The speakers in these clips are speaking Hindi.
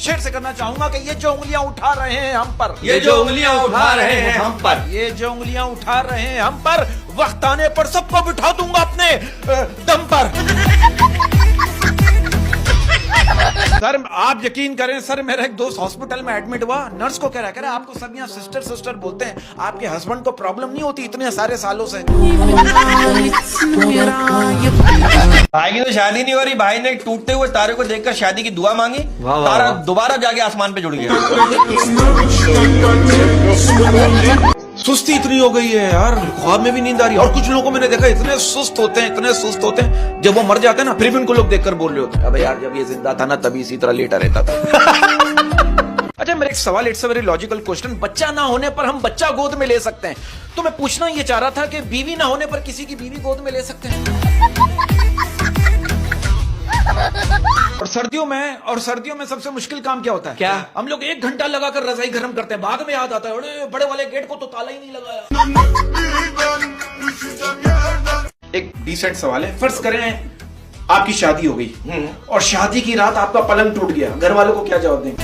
शेर से करना चाहूंगा कि ये जो उंगलियां उठा रहे हैं हम पर, ये जो उंगलियां उठा रहे हैं हम पर, ये जो उंगलियां उठा रहे हैं हम पर, वक्त आने पर सबको बिठा दूंगा अपने दम पर। सर आप यकीन करें सर, मेरा एक दोस्त हॉस्पिटल में एडमिट हुआ, नर्स को कह रहा आपको सब यहाँ सिस्टर सिस्टर बोलते हैं, आपके हस्बैंड को प्रॉब्लम नहीं होती इतने सारे सालों से? भाई की तो शादी नहीं हो रही, भाई ने टूटते हुए तारे को देखकर शादी की दुआ मांगी, तारा दोबारा जाके आसमान पे जुड़ गया। सुस्ती इतनी हो गई है यार, ख्वाब में भी नींद आ रही है। और कुछ लोगों को मैंने देखा इतने सुस्त होते हैं, इतने सुस्त होते हैं, जब वो मर जाते हैं ना फिर भी उनको लोग देखकर बोल रहे होते हैं, अबे यार जब ये जिंदा था ना तभी इसी तरह लेटा रहता था। अच्छा मेरा एक सवाल, it's a very logical question, बच्चा ना होने पर हम बच्चा गोद में ले सकते हैं, तो मैं पूछना ये चाह रहा था कि बीवी ना होने पर किसी की बीवी गोद में ले सकते हैं? और सर्दियों में सबसे मुश्किल काम क्या होता है? क्या? हम लोग 1 घंटा लगाकर रजाई गर्म करते हैं, बाद में याद आता है अरे बड़े वाले गेट को तो ताला ही नहीं लगाया। एक डिसेंट सवाल है, फर्ज करें आपकी शादी हो गई और शादी की रात आपका पलंग टूट गया, घर वालों को क्या जवाब देंगे?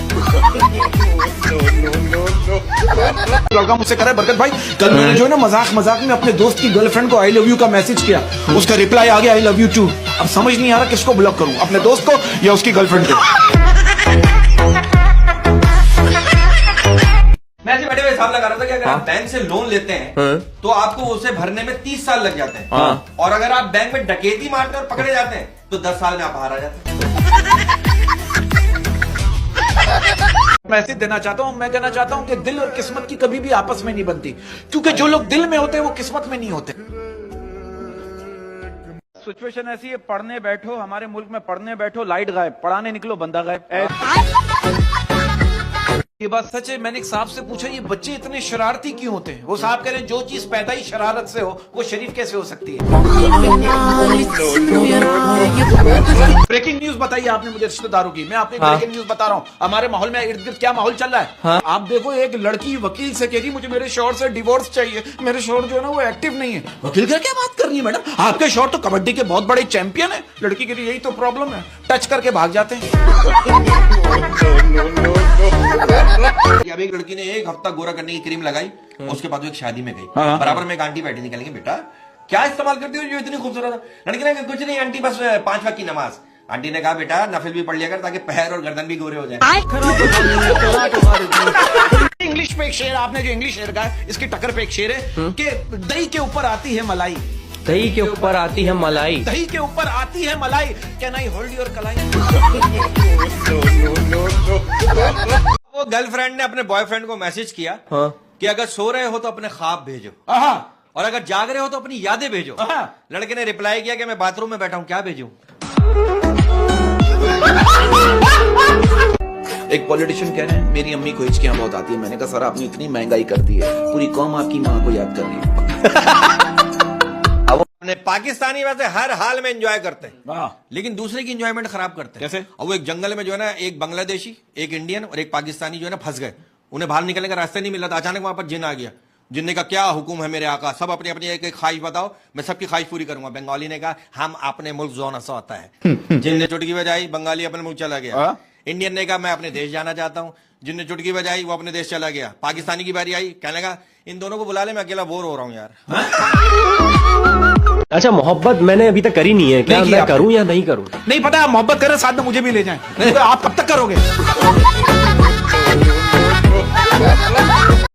लड़का मुझसे कह रहा है बरकत भाई कल मैंने जो है ना मजाक में अपने दोस्त की गर्लफ्रेंड को आई लव यू का मैसेज किया, उसका रिप्लाई आ गया आई लव यू टू। अब समझ नहीं आ रहा किसको ब्लॉक करूं, अपने दोस्त को या उसकी गर्लफ्रेंड को? मैं ऐसे बैठे हुए हिसाब लगा रहा था कि अगर आप बैंक से लोन लेते हैं तो आपको उसे भरने में 30 साल लग जाते हैं, और अगर आप बैंक में डकैती मारते और पकड़े जाते हैं तो 10 साल में आप बाहर आ जाते हैं। मैसेज देना चाहता हूं, मैं कहना चाहता हूं कि दिल और किस्मत की कभी भी आपस में नहीं बनती, क्योंकि जो लोग दिल में होते हैं वो किस्मत में नहीं होते। सिचुएशन ऐसी है, पढ़ने बैठो, हमारे मुल्क में पढ़ने बैठो लाइट गायब, पढ़ाने निकलो बंदा गायब। ये बात सच है, मैंने एक साहब से पूछा ये बच्चे इतने शरारती क्यों होते हैं? वो साहब कह रहे हैं जो चीज पैदा ही शरारत से हो वो शरीफ कैसे हो सकती है? ब्रेकिंग न्यूज बताइए आपने मुझे रिश्तेदारों की, मैं आपको ब्रेकिंग न्यूज बता रहा हूँ, हमारे माहौल में इर्द गिर्द क्या माहौल चल रहा है। आप देखो एक लड़की वकील से कह रही मुझे मेरे शौहर से डिवोर्स चाहिए, मेरे शौहर जो है ना वो एक्टिव नहीं है। वकील का क्या बात कर रही है मैडम, आपके शौहर तो कबड्डी के बहुत बड़े चैंपियन है, लड़की के लिए यही तो प्रॉब्लम है, टच करके भाग जाते हैं। अब एक लड़की ने 1 हफ्ता गोरा करने की क्रीम लगाई, उसके बाद वो एक शादी में गई, बराबर में एक आंटी बैठी निकलेंगे, बेटा क्या इस्तेमाल करती हो जो इतनी खूबसूरत है? लड़की ने कहा कुछ नहीं आंटी बस 5 वक्त की नमाज। आंटी ने कहा बेटा नफिल भी पढ़ लिया कर ताकि पैर और गर्दन भी गोरे हो जाए। इंग्लिश पे एक शेर, आपने जो इंग्लिश शेर कहा है इसकी टक्कर पे एक शेर है कि दही के ऊपर आती है मलाई, दही के ऊपर आती है मलाई, दही के ऊपर आती है मलाई, कैन आई होल्ड योर कलाई? वो गर्लफ्रेंड ने अपने बॉयफ्रेंड को मैसेज किया कि अगर सो रहे हो तो अपने ख्वाब भेजो, और अगर जाग रहे हो तो अपनी यादें भेजो। लड़के ने रिप्लाई किया कि मैं बाथरूम में बैठा हूं, क्या भेजूं? एक पॉलिटिशियन कह रहे हैं मेरी अम्मी को हिचकियां बहुत आती है, मैंने कहा सर आपने इतनी महंगाई कर दी है, पूरी कौम आपकी माँ को याद कर रही है। अपने पाकिस्तानी वैसे हर हाल में एंजॉय करते हैं, लेकिन दूसरे की एंजॉयमेंट खराब करते हैं। कैसे? और वो एक जंगल में जो है ना एक बांग्लादेशी, एक इंडियन और एक पाकिस्तानी जो है ना फंस गए, उन्हें बाहर निकलने का रास्ता नहीं मिला था, अचानक वहां पर जिन आ गया। जिन ने कहा क्या हुक्म है मेरे आका, सब अपनी अपनी एक एक ख्वाहिश बताओ, मैं सबकी ख्वाहिश पूरी करूंगा। बंगाली ने कहा हम अपने मुल्क जोन सा होता है। जिन ने चुटकी बजाई, बंगाली अपने मुल्क चला गया। इंडियन ने कहा मैं अपने देश जाना चाहता हूँ, जिनने चुटकी बजाई वो अपने देश चला गया। पाकिस्तानी की बारी आई, कहने लगा इन दोनों को बुला ले, मैं अकेला बोर हो रहा हूँ यार। अच्छा मोहब्बत मैंने अभी तक करी नहीं है, क्या मैं करूं या नहीं करूं? नहीं पता, आप मोहब्बत करें साथ में मुझे भी ले जाएं। तो आप कब तक करोगे?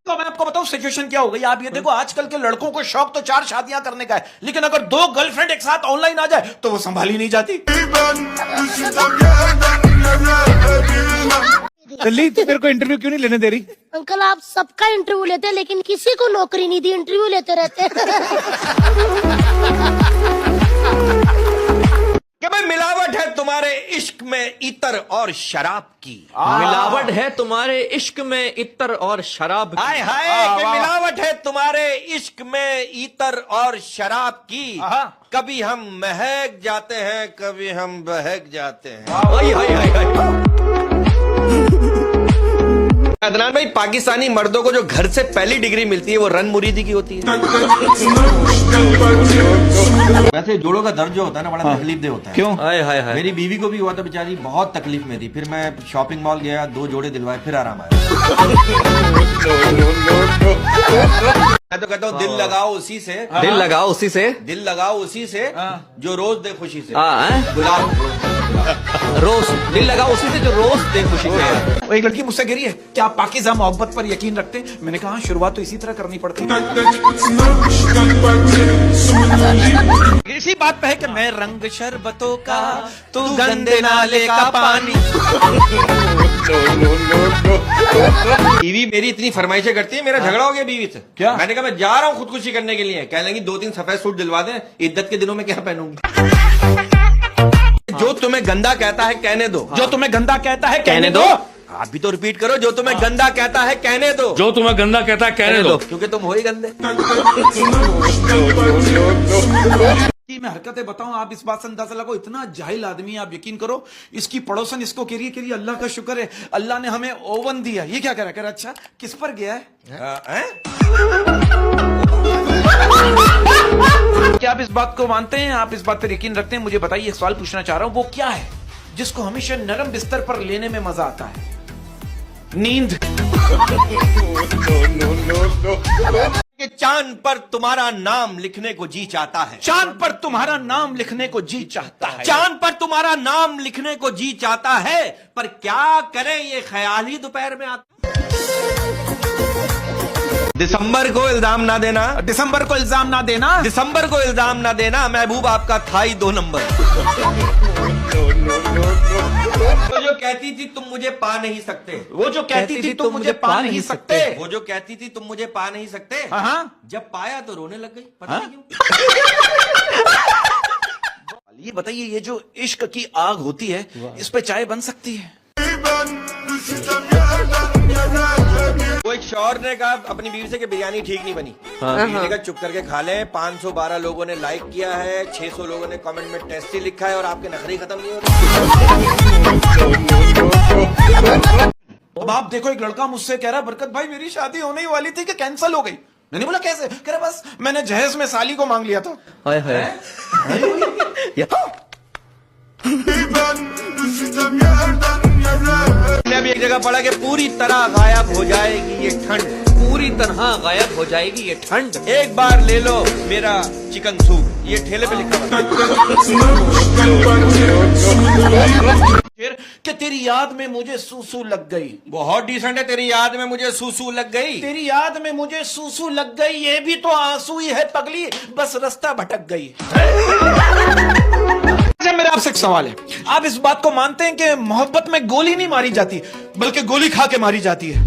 तो मैं आपको बताऊं सिचुएशन क्या हो गई। आप ये देखो आजकल के लड़कों को शौक तो 4 शादियां करने का है, लेकिन अगर 2 गर्लफ्रेंड एक साथ ऑनलाइन आ जाए तो वो संभाली नहीं जाती। दिल्ली तो मेरे को इंटरव्यू क्यों नहीं लेने दे रही? अंकल आप सबका इंटरव्यू लेते हैं लेकिन किसी को नौकरी नहीं दी, इंटरव्यू लेते रहते हैं। कि भाई मिलावट है तुम्हारे इश्क में इतर और शराब की, मिलावट है तुम्हारे इश्क में इतर और शराब की। हाय हाय कि मिलावट है तुम्हारे इश्क में इतर और शराब की, कभी हम महक जाते हैं कभी हम बहक जाते हैं। अदनान भाई, पाकिस्तानी मर्दों को जो घर से पहली डिग्री मिलती है वो रन मुरीदी की होती है। वैसे जोड़ों का दर्द जो होता है ना, बड़ा तकलीफ दे होता है। क्यों? हाय हाय हाय। मेरी बीवी को भी हुआ था, बेचारी बहुत तकलीफ में थी। फिर मैं शॉपिंग मॉल गया, 2 जोड़े दिलवाए, फिर आराम आया। मैं तो कहता हूँ दिल लगाओ उसी से, दिल लगाओ उसी से, दिल लगाओ उसी से जो रोज दे खुशी से। गुलाब रोज, दिल लगाओ उसी से जो रोज दे खुशी से। वो एक लड़की मुझसे गिरी है, क्या आप पाकीज़ा मोहब्बत पर यकीन रखते हैं? मैंने कहा शुरुआत तो इसी तरह करनी पड़ती है। इसी बात पे है कि मैं रंग शरबतों का, तू गंदे नाले का पानी। बीवी मेरी इतनी फरमाइशें करती है, मेरा झगड़ा हो गया बीवी से। क्या? मैंने कहा मैं जा रहा हूँ खुदकुशी करने के लिए। कहने लगी 2-3 सफेद सूट दिलवा दें, इद्दत के दिनों में क्या पहनूंगी। जो तुम्हें गंदा कहता है कहने दो, जो तुम्हें गंदा कहता है कहने दो। आप भी तो रिपीट करो, जो तुम्हें गंदा कहता है कहने दो, जो तुम्हें गंदा कहता है कहने दो। क्योंकि तुम हो ही गंदे। कि मैं हरकतें बताऊं, आप इस बात से अंदाजा लगाओ, इतना जाहिल आदमी है, आप यकीन करो। इसकी पड़ोसन इसको कह रही है अल्लाह का शुक्र है, अल्लाह ने हमें ओवन दिया। ये क्या कह रहा है? अच्छा किस पर गया है? क्या आप इस बात को मानते हैं? आप इस बात पर यकीन रखते हैं? मुझे बताइए, एक सवाल पूछना चाह रहा हूं, वो क्या है जिसको हमेशा नरम बिस्तर पर लेने में मजा आता है? नींद। कि चांद पर तुम्हारा नाम लिखने को जी चाहता है, चांद पर तुम्हारा नाम लिखने को जी चाहता है, चांद पर तुम्हारा नाम लिखने को जी चाहता है, पर क्या करें ये ख्याल ही दोपहर में आता। दिसंबर को इल्जाम ना देना, दिसंबर को इल्जाम ना देना, दिसंबर को इल्जाम ना देना, महबूब आपका था ही 2 नंबर। वो जो कहती थी तुम मुझे पा नहीं सकते, वो जो कहती थी तुम मुझे पा नहीं सकते, वो जो कहती थी तुम मुझे पा नहीं सकते, हाँ। जब पाया तो रोने लग गई, पता नहीं क्यों। ये बताइए, ये जो इश्क की आग होती है, इस पे चाय बन सकती है? वो एक शौहर ने कहा अपनी बीवी से कि बिरयानी ठीक नहीं बनी। बीवी ने कहा चुप करके खा ले। 512 लोगों ने लाइक किया है, 600 लोगों ने कमेंट में टेस्टी लिखा है, और आपके नखरे खत्म नहीं हो रहे। अब आप देखो, एक लड़का मुझसे कह रहा है, बरकत भाई मेरी शादी होने ही वाली थी कि कैंसिल हो गई। मैंने बोला कैसे? कह रहा बस मैंने जहेज में साली को मांग लिया था। हाय हाय। मैंने अभी एक जगह पढ़ा कि पूरी तरह गायब हो जाएगी ये ठंड, पूरी तरह गायब हो जाएगी ये ठंड। एक बार ले लो मेरा चिकन सूप, ये ठेले पे लिखा हुआ है। फिर कि तेरी याद में मुझे सूसू लग गई। बहुत डिसेंट है, तेरी याद में मुझे सूसू लग गई। तेरी याद में मुझे सूसू लग गई, ये भी तो आंसू ही है पगली, बस रास्ता भटक गई। मेरा आपसे एक सवाल है, आप इस बात को मानते हैं कि मोहब्बत में गोली नहीं मारी जाती, बल्कि गोली खा के मारी जाती है?